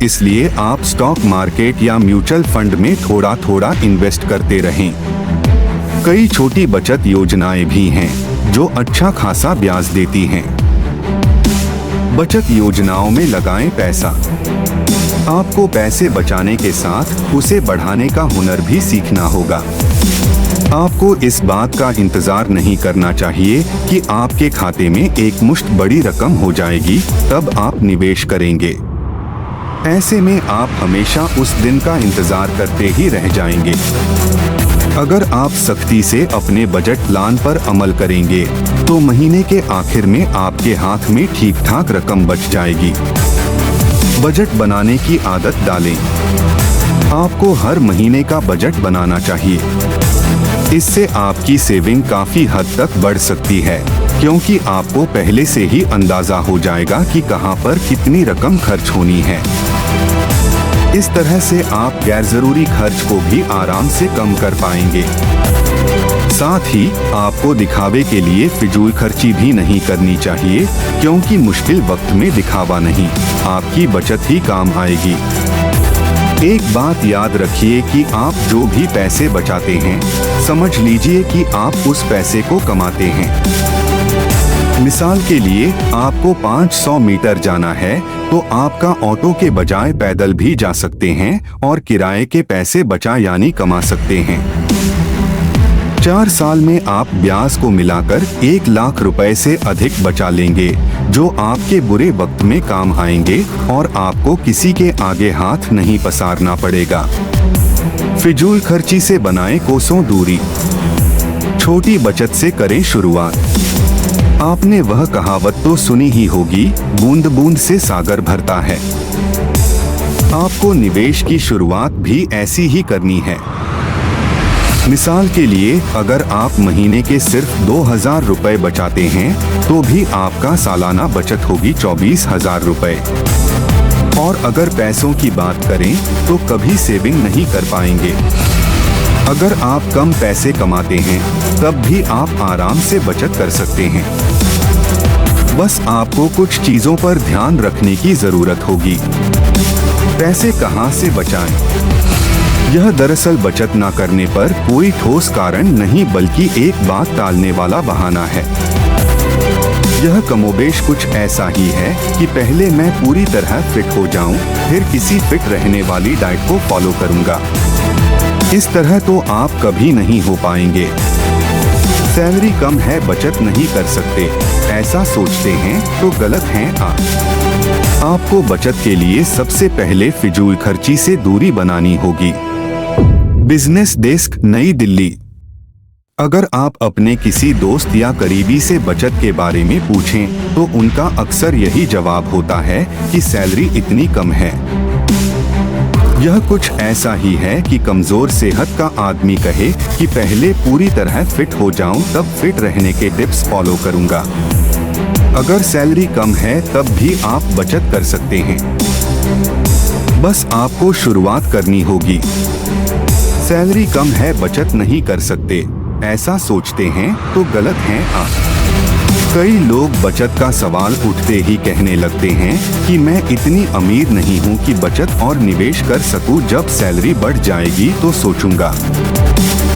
इसलिए आप stock market या म्यूचुअल फंड में थोड़ा थोड़ा इन्वेस्ट करते रहें। कई छोटी बचत योजनाएं भी हैं जो अच्छा खासा ब्याज देती हैं। बचत योजनाओं में लगाएं पैसा। आपको पैसे बचाने के साथ उसे बढ़ाने का हुनर भी सीखना होगा। आपको इस बात का इंतजार नहीं करना चाहिए कि आपके खाते में एक मुश्त बड़ी रकम हो जाएगी तब आप निवेश करेंगे। ऐसे में आप हमेशा उस दिन का इंतजार करते ही रह जाएंगे। अगर आप सख्ती से अपने बजट प्लान पर अमल करेंगे तो महीने के आखिर में आपके हाथ में ठीक ठाक रकम बच जाएगी। बजट बनाने की आदत डालें। आपको हर महीने का बजट बनाना चाहिए। इससे आपकी सेविंग काफी हद तक बढ़ सकती है, क्योंकि आपको पहले से ही अंदाजा हो जाएगा कि कहां पर कितनी रकम खर्च होनी है। इस तरह से आप गैर जरूरी खर्च को भी आराम से कम कर पाएंगे। साथ ही आपको दिखावे के लिए फिजूल खर्ची भी नहीं करनी चाहिए, क्योंकि मुश्किल वक्त में दिखावा नहीं, आपकी बचत ही काम आएगी। एक बात याद रखिए कि आप जो भी पैसे बचाते हैं, समझ लीजिए कि आप उस पैसे को कमाते हैं। मिसाल के लिए आपको 500 मीटर जाना है तो आपका ऑटो के बजाय पैदल भी जा सकते हैं और किराए के पैसे बचा यानी कमा सकते हैं। 4 साल में आप ब्याज को मिलाकर 1 लाख रुपए से अधिक बचा लेंगे, जो आपके बुरे वक्त में काम आएंगे और आपको किसी के आगे हाथ नहीं पसारना पड़ेगा। फिजूल खर्ची से बनाएं कोसों दूरी। छोटी बचत से करें शुरुआत। आपने वह कहावत तो सुनी ही होगी, बूंद बूंद से सागर भरता है। आपको निवेश की शुरुआत भी ऐसी ही करनी है। मिसाल के लिए अगर आप महीने के सिर्फ 2000 रुपए बचाते हैं तो भी आपका सालाना बचत होगी 24,000 रुपए। और अगर पैसों की बात करें तो कभी सेविंग नहीं कर पाएंगे। अगर आप कम पैसे कमाते हैं तब भी आप आराम से बचत कर सकते हैं। बस आपको कुछ चीजों पर ध्यान रखने की जरूरत होगी। पैसे कहां से बचाएं? यह दरअसल बचत न करने पर कोई ठोस कारण नहीं, बल्कि एक बात टालने वाला बहाना है। यह कमोबेश कुछ ऐसा ही है कि पहले मैं पूरी तरह फिट हो जाऊं, फिर किसी फिट रहने वाली डाइट को फॉलो करूंगा। इस तरह तो आप कभी नहीं हो पाएंगे। सैलरी कम है, बचत नहीं कर सकते, ऐसा सोचते हैं तो गलत हैं आप। आपको बचत के लिए सबसे पहले फिजूल खर्ची से दूरी बनानी होगी। बिजनेस डेस्क, नई दिल्ली। अगर आप अपने किसी दोस्त या करीबी से बचत के बारे में पूछें तो उनका अक्सर यही जवाब होता है कि सैलरी इतनी कम है। यह कुछ ऐसा ही है कि कमजोर सेहत का आदमी कहे कि पहले पूरी तरह फिट हो जाऊं तब फिट रहने के टिप्स फॉलो करूंगा। अगर सैलरी कम है तब भी आप बचत कर सकते हैं। बस आपको शुरुआत करनी होगी। सैलरी कम है, बचत नहीं कर सकते, ऐसा सोचते हैं तो गलत हैं आप। कई लोग बचत का सवाल उठते ही कहने लगते हैं कि मैं इतनी अमीर नहीं हूं कि बचत और निवेश कर सकूं, जब सैलरी बढ़ जाएगी तो सोचूंगा।